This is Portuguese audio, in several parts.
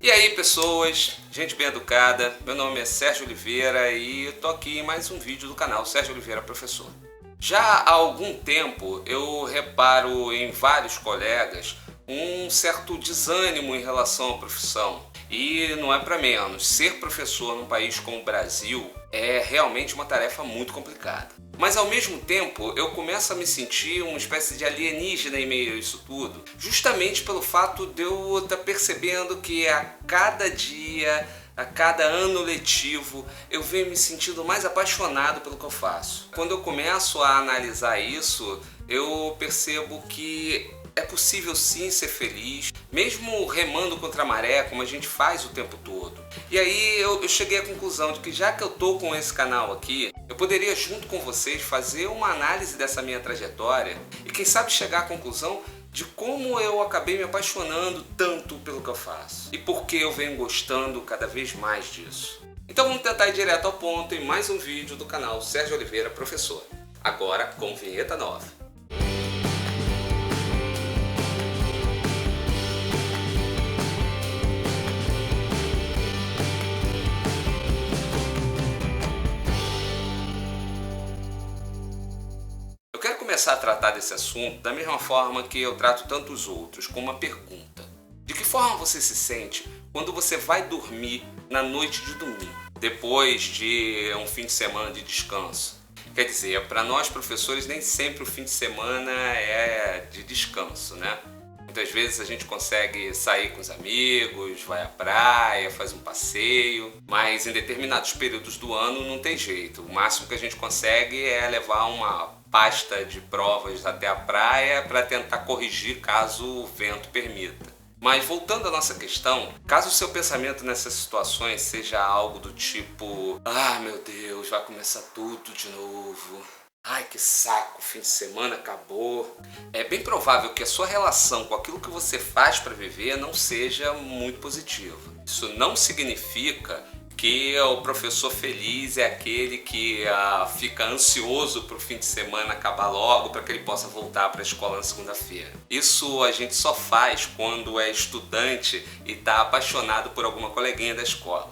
E aí pessoas, gente bem educada, meu nome é Sérgio Oliveira e tô aqui em mais um vídeo do canal Sérgio Oliveira Professor. Já há algum tempo eu reparo em vários colegas um certo desânimo em relação à profissão. E não é para menos, ser professor num país como o Brasil é realmente uma tarefa muito complicada. Mas ao mesmo tempo eu começo a me sentir uma espécie de alienígena em meio a isso tudo, justamente pelo fato de eu estar percebendo que a cada dia, a cada ano letivo, eu venho me sentindo mais apaixonado pelo que eu faço. Quando eu começo a analisar isso, eu percebo que é possível sim ser feliz, mesmo remando contra a maré, como a gente faz o tempo todo. E aí eu cheguei à conclusão de que já que eu tô com esse canal aqui, eu poderia junto com vocês fazer uma análise dessa minha trajetória e quem sabe chegar à conclusão de como eu acabei me apaixonando tanto pelo que eu faço e por que eu venho gostando cada vez mais disso. Então vamos tentar ir direto ao ponto em mais um vídeo do canal Sérgio Oliveira Professor. Agora com vinheta nova. Eu quero começar a tratar desse assunto da mesma forma que eu trato tantos outros, com uma pergunta. De que forma você se sente quando você vai dormir na noite de domingo, depois de um fim de semana de descanso? Quer dizer, para nós professores nem sempre o fim de semana é de descanso, né? Muitas vezes a gente consegue sair com os amigos, vai à praia, faz um passeio, mas em determinados períodos do ano não tem jeito. O máximo que a gente consegue é levar uma pasta de provas até a praia para tentar corrigir caso o vento permita. Mas voltando à nossa questão, caso o seu pensamento nessas situações seja algo do tipo: ah, meu Deus, vai começar tudo de novo. Ai, que saco, fim de semana acabou. É bem provável que a sua relação com aquilo que você faz para viver não seja muito positiva. Isso não significa que o professor feliz é aquele que fica ansioso para o fim de semana acabar logo para que ele possa voltar para a escola na segunda-feira. Isso a gente só faz quando é estudante e está apaixonado por alguma coleguinha da escola.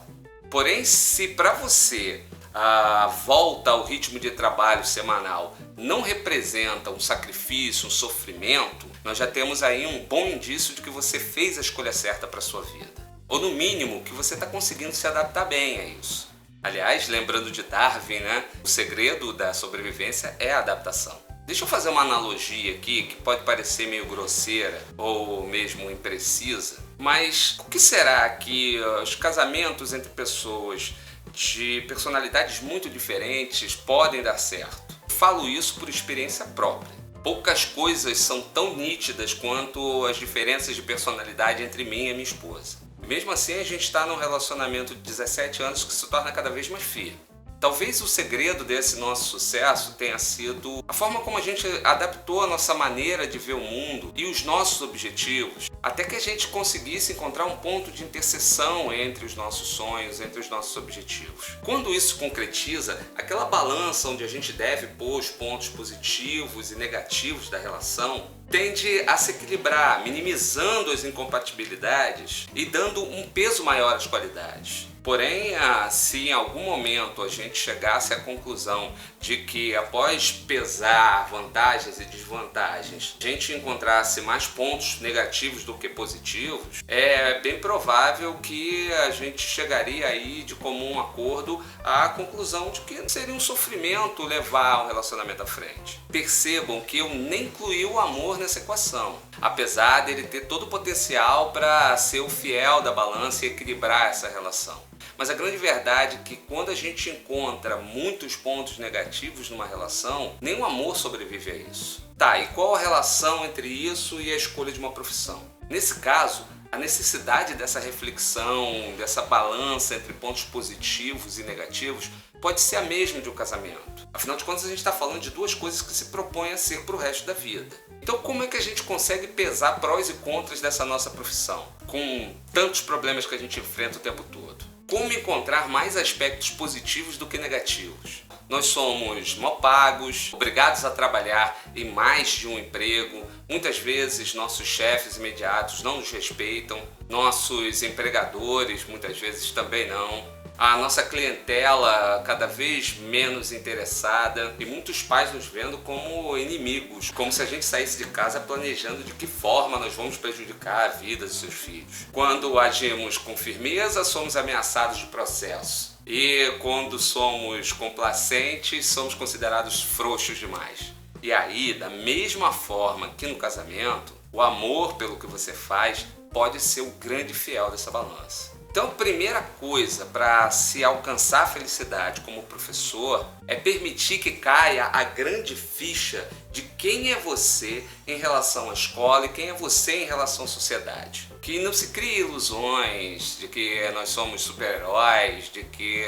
Porém, se para você a volta ao ritmo de trabalho semanal não representa um sacrifício, um sofrimento, nós já temos aí um bom indício de que você fez a escolha certa para a sua vida. Ou no mínimo que você está conseguindo se adaptar bem a isso. Aliás, lembrando de Darwin, né? O segredo da sobrevivência é a adaptação. Deixa eu fazer uma analogia aqui que pode parecer meio grosseira ou mesmo imprecisa, mas o que será que os casamentos entre pessoas de personalidades muito diferentes podem dar certo? Falo isso por experiência própria. Poucas coisas são tão nítidas quanto as diferenças de personalidade entre mim e a minha esposa. Mesmo assim, a gente está num relacionamento de 17 anos que se torna cada vez mais firme. Talvez o segredo desse nosso sucesso tenha sido a forma como a gente adaptou a nossa maneira de ver o mundo e os nossos objetivos, até que a gente conseguisse encontrar um ponto de interseção entre os nossos sonhos, entre os nossos objetivos. Quando isso concretiza, aquela balança onde a gente deve pôr os pontos positivos e negativos da relação tende a se equilibrar, minimizando as incompatibilidades e dando um peso maior às qualidades. Porém, se em algum momento a gente chegasse à conclusão de que após pesar vantagens e desvantagens, a gente encontrasse mais pontos negativos do que positivos, é bem provável que a gente chegaria aí de comum acordo à conclusão de que seria um sofrimento levar o relacionamento à frente. Percebam que eu nem incluí o amor nessa equação, apesar dele ter todo o potencial para ser o fiel da balança e equilibrar essa relação. Mas a grande verdade é que quando a gente encontra muitos pontos negativos numa relação, nem o amor sobrevive a isso. Tá, e qual a relação entre isso e a escolha de uma profissão? Nesse caso, a necessidade dessa reflexão, dessa balança entre pontos positivos e negativos pode ser a mesma de um casamento. Afinal de contas, a gente está falando de duas coisas que se propõem a ser para o resto da vida. Então, como é que a gente consegue pesar prós e contras dessa nossa profissão, com tantos problemas que a gente enfrenta o tempo todo? Como encontrar mais aspectos positivos do que negativos? nós somos mal pagos, obrigados a trabalhar em mais de um emprego. Muitas vezes nossos chefes imediatos não nos respeitam, nossos empregadores muitas vezes também não. A nossa clientela cada vez menos interessada e muitos pais nos vendo como inimigos, como se a gente saísse de casa planejando de que forma nós vamos prejudicar a vida dos seus filhos. Quando agimos com firmeza, somos ameaçados de processo. E quando somos complacentes, somos considerados frouxos demais. E aí, da mesma forma que no casamento, o amor pelo que você faz pode ser o grande fiel dessa balança. Então, a primeira coisa para se alcançar a felicidade como professor é permitir que caia a grande ficha de quem é você em relação à escola e quem é você em relação à sociedade. Que não se crie ilusões de que nós somos super-heróis, de que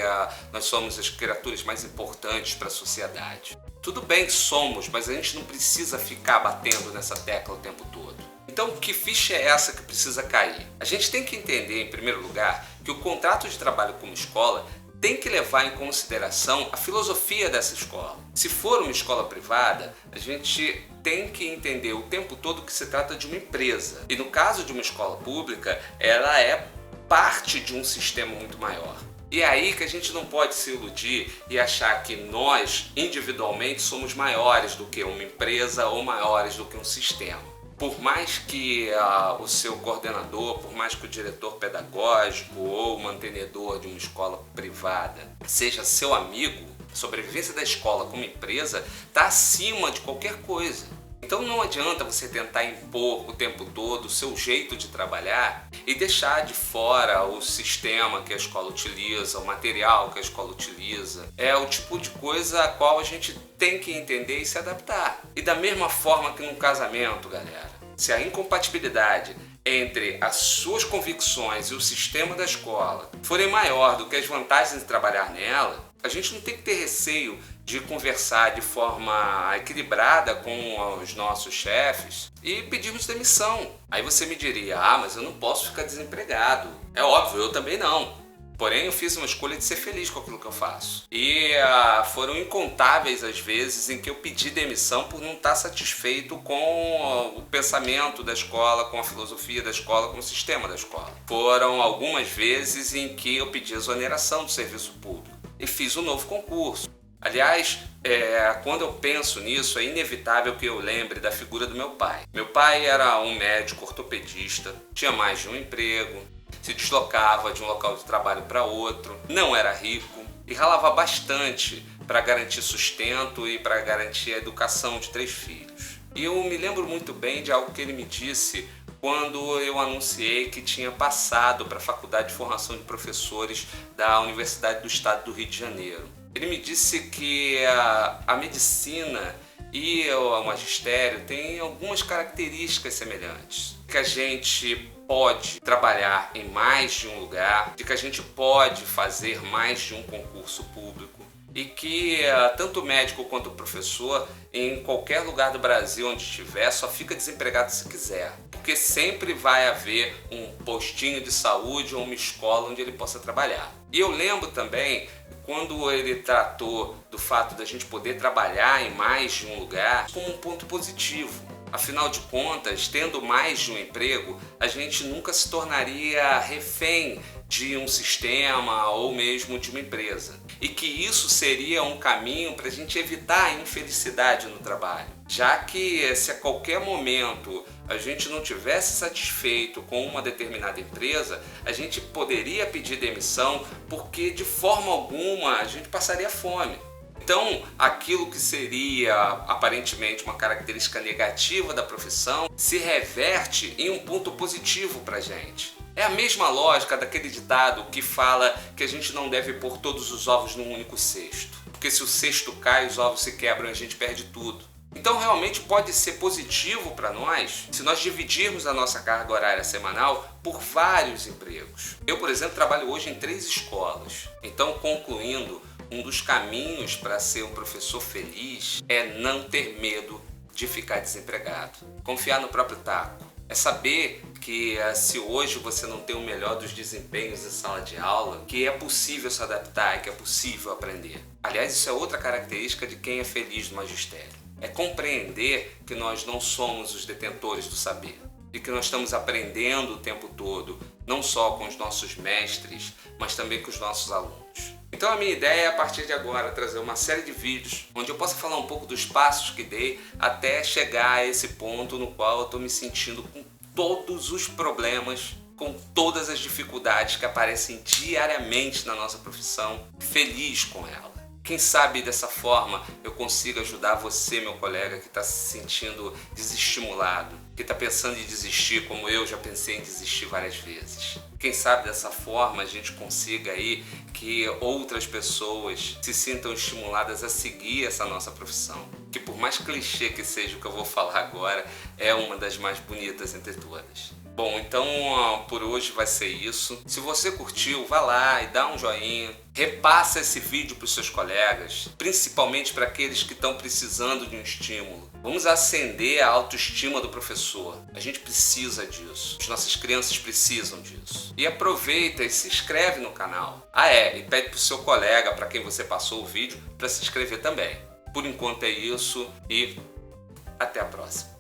nós somos as criaturas mais importantes para a sociedade. Tudo bem que somos, mas a gente não precisa ficar batendo nessa tecla o tempo todo. Então, que ficha é essa que precisa cair? A gente tem que entender, em primeiro lugar, que o contrato de trabalho como escola tem que levar em consideração a filosofia dessa escola. Se for uma escola privada, a gente tem que entender o tempo todo que se trata de uma empresa. E no caso de uma escola pública, ela é parte de um sistema muito maior. E é aí que a gente não pode se iludir e achar que nós, individualmente, somos maiores do que uma empresa ou maiores do que um sistema. Por mais que o seu coordenador, por mais que o diretor pedagógico ou o mantenedor de uma escola privada seja seu amigo, a sobrevivência da escola como empresa está acima de qualquer coisa. Então não adianta você tentar impor o tempo todo o seu jeito de trabalhar e deixar de fora o sistema que a escola utiliza, o material que a escola utiliza. É o tipo de coisa a qual a gente tem que entender e se adaptar. E da mesma forma que no casamento, galera, se a incompatibilidade entre as suas convicções e o sistema da escola forem maior do que as vantagens de trabalhar nela, a gente não tem que ter receio de conversar de forma equilibrada com os nossos chefes e pedirmos demissão. Aí você me diria, mas eu não posso ficar desempregado. É óbvio, eu também não. Porém, eu fiz uma escolha de ser feliz com aquilo que eu faço. E foram incontáveis as vezes em que eu pedi demissão por não estar satisfeito com o pensamento da escola, com a filosofia da escola, com o sistema da escola. Foram algumas vezes em que eu pedi exoneração do serviço público e fiz um novo concurso. Aliás, quando eu penso nisso, é inevitável que eu lembre da figura do meu pai. Meu pai era um médico ortopedista, tinha mais de um emprego, se deslocava de um local de trabalho para outro, não era rico e ralava bastante para garantir sustento e para garantir a educação de 3 filhos. E eu me lembro muito bem de algo que ele me disse quando eu anunciei que tinha passado para a Faculdade de Formação de Professores da Universidade do Estado do Rio de Janeiro. Ele me disse que a medicina e o magistério têm algumas características semelhantes. Que a gente pode trabalhar em mais de um lugar, de que a gente pode fazer mais de um concurso público e que tanto o médico quanto o professor, em qualquer lugar do Brasil onde estiver, só fica desempregado se quiser. Porque sempre vai haver um postinho de saúde ou uma escola onde ele possa trabalhar. E eu lembro também quando ele tratou do fato da gente poder trabalhar em mais de um lugar como um ponto positivo. Afinal de contas, tendo mais de um emprego, a gente nunca se tornaria refém de um sistema ou mesmo de uma empresa. E que isso seria um caminho para a gente evitar a infelicidade no trabalho. Já que se a qualquer momento a gente não tivesse satisfeito com uma determinada empresa, a gente poderia pedir demissão porque de forma alguma a gente passaria fome. Então, aquilo que seria aparentemente uma característica negativa da profissão se reverte em um ponto positivo para a gente. É a mesma lógica daquele ditado que fala que a gente não deve pôr todos os ovos num único cesto. Porque se o cesto cai, os ovos se quebram e a gente perde tudo. Então, realmente pode ser positivo para nós se nós dividirmos a nossa carga horária semanal por vários empregos. Eu, por exemplo, trabalho hoje em 3 escolas. Então, concluindo, um dos caminhos para ser um professor feliz é não ter medo de ficar desempregado. Confiar no próprio taco. É saber que se hoje você não tem o melhor dos desempenhos em sala de aula, que é possível se adaptar, que é possível aprender. Aliás, isso é outra característica de quem é feliz no magistério. É compreender que nós não somos os detentores do saber e que nós estamos aprendendo o tempo todo, não só com os nossos mestres, mas também com os nossos alunos. Então a minha ideia é, a partir de agora, trazer uma série de vídeos onde eu possa falar um pouco dos passos que dei até chegar a esse ponto no qual eu estou me sentindo com todos os problemas, com todas as dificuldades que aparecem diariamente na nossa profissão, feliz com ela. Quem sabe dessa forma eu consigo ajudar você, meu colega, que está se sentindo desestimulado, que está pensando em desistir, como eu já pensei em desistir várias vezes. Quem sabe dessa forma a gente consiga aí que outras pessoas se sintam estimuladas a seguir essa nossa profissão, que por mais clichê que seja o que eu vou falar agora, é uma das mais bonitas entre todas. Bom, então por hoje vai ser isso. Se você curtiu, vá lá e dá um joinha. Repassa esse vídeo para os seus colegas, principalmente para aqueles que estão precisando de um estímulo. Vamos acender a autoestima do professor. A gente precisa disso. As nossas crianças precisam disso. E aproveita e se inscreve no canal. E pede para o seu colega, para quem você passou o vídeo, para se inscrever também. Por enquanto é isso e até a próxima.